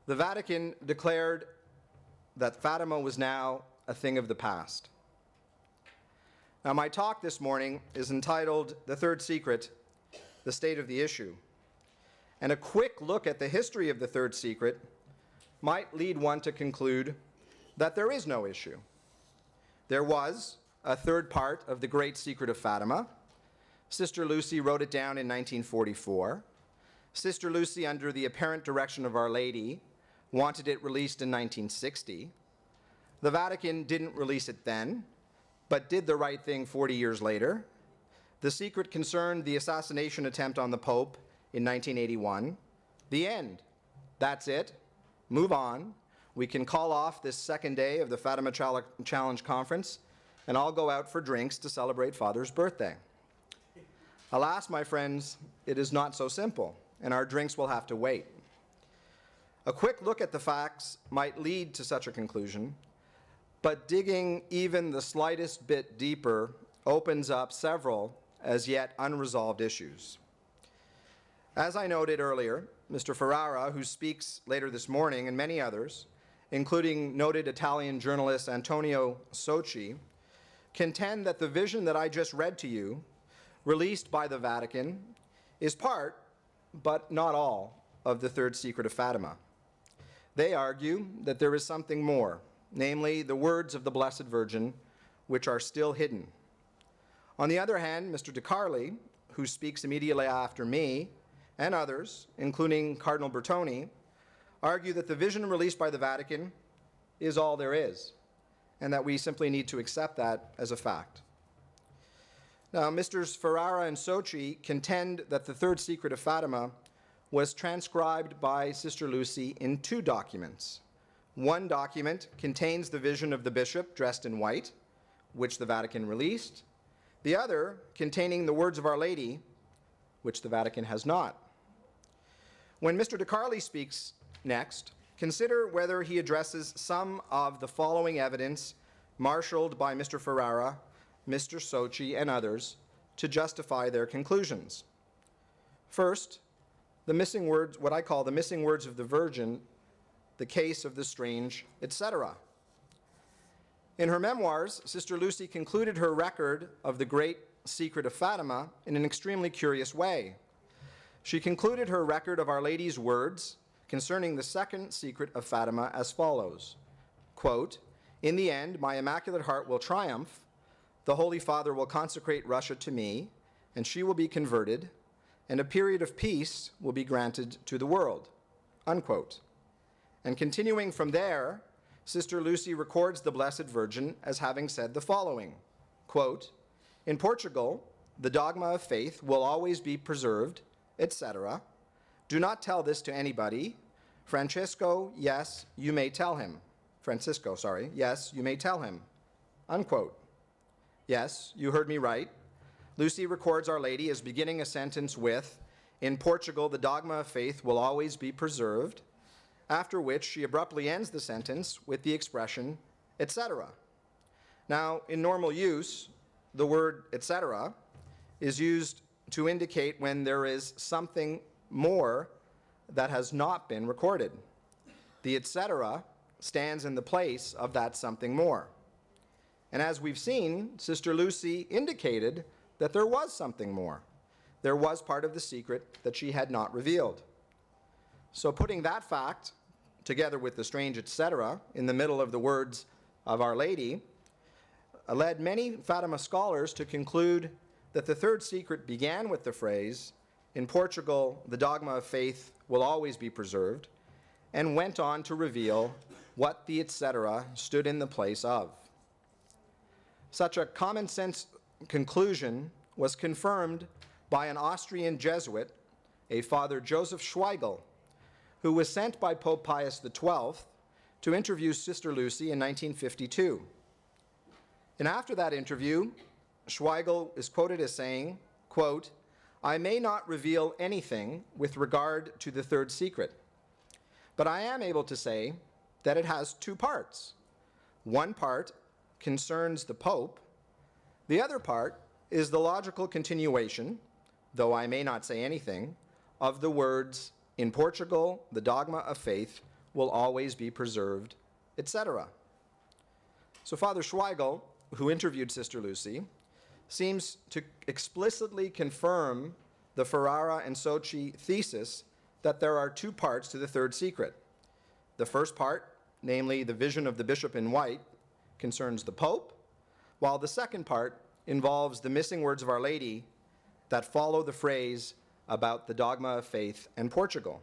The Vatican declared that Fatima was now a thing of the past. Now, my talk this morning is entitled The Third Secret, the State of the Issue. And a quick look at the history of the Third Secret might lead one to conclude that there is no issue. There was a third part of the Great Secret of Fatima. Sister Lucy wrote it down in 1944. Sister Lucy, under the apparent direction of Our Lady, wanted it released in 1960. The Vatican didn't release it then, but did the right thing 40 years later. The secret concerned the assassination attempt on the Pope in 1981. The end. That's it. Move on. We can call off this second day of the Fatima Challenge Conference, and I'll go out for drinks to celebrate Father's birthday. Alas, my friends, it is not so simple, and our drinks will have to wait. A quick look at the facts might lead to such a conclusion, but digging even the slightest bit deeper opens up several as yet unresolved issues. As I noted earlier, Mr. Ferrara, who speaks later this morning, and many others, including noted Italian journalist Antonio Socci, contend that the vision that I just read to you, released by the Vatican, is part, but not all, of the Third Secret of Fatima. They argue that there is something more, namely the words of the Blessed Virgin, which are still hidden. On the other hand, Mr. DeCarli, who speaks immediately after me, and others, including Cardinal Bertoni, argue that the vision released by the Vatican is all there is, and that we simply need to accept that as a fact. Now, Mr. Ferrara and Socci contend that the Third Secret of Fatima was transcribed by Sister Lucy in two documents. One document contains the vision of the bishop dressed in white, which the Vatican released. The other containing the words of Our Lady, which the Vatican has not. When Mr. DeCarli speaks next, consider whether he addresses some of the following evidence marshaled by Mr. Ferrara, Mr. Socci, and others to justify their conclusions. First, the missing words, what I call the missing words of the Virgin, the case of the strange, etc. In her memoirs, Sister Lucy concluded her record of the Great Secret of Fatima in an extremely curious way. She concluded her record of Our Lady's words concerning the second secret of Fatima as follows, quote, "In the end, my Immaculate Heart will triumph, the Holy Father will consecrate Russia to me, and she will be converted, and a period of peace will be granted to the world," unquote. And continuing from there, Sister Lucy records the Blessed Virgin as having said the following, quote, "In Portugal, the dogma of faith will always be preserved, etc. Do not tell this to anybody. Francisco, yes, you may tell him. Yes, you may tell him," unquote. Yes, you heard me right. Lucy records Our Lady as beginning a sentence with, "In Portugal, the dogma of faith will always be preserved," after which she abruptly ends the sentence with the expression, "etc." Now, in normal use, the word "etc." is used to indicate when there is something more that has not been recorded. The "etc." stands in the place of that something more. And as we've seen, Sister Lucy indicated that there was something more. There was part of the secret that she had not revealed. So putting that fact, together with the strange "etc." in the middle of the words of Our Lady, led many Fatima scholars to conclude that the third secret began with the phrase, "In Portugal, the dogma of faith will always be preserved," and went on to reveal what the "etc." stood in the place of. Such a common sense conclusion was confirmed by an Austrian Jesuit, a Father Joseph Schweigel, who was sent by Pope Pius XII to interview Sister Lucy in 1952. And after that interview, Schweigel is quoted as saying, quote, "I may not reveal anything with regard to the third secret, but I am able to say that it has two parts. One part concerns the Pope. The other part is the logical continuation, though I may not say anything, of the words, 'In Portugal, the dogma of faith will always be preserved, etc. So Father Schweigel, who interviewed Sister Lucy, seems to explicitly confirm the Ferrara and Sochi thesis that there are two parts to the third secret. The first part, namely the vision of the bishop in white, concerns the Pope, while the second part involves the missing words of Our Lady that follow the phrase about the dogma of faith and Portugal.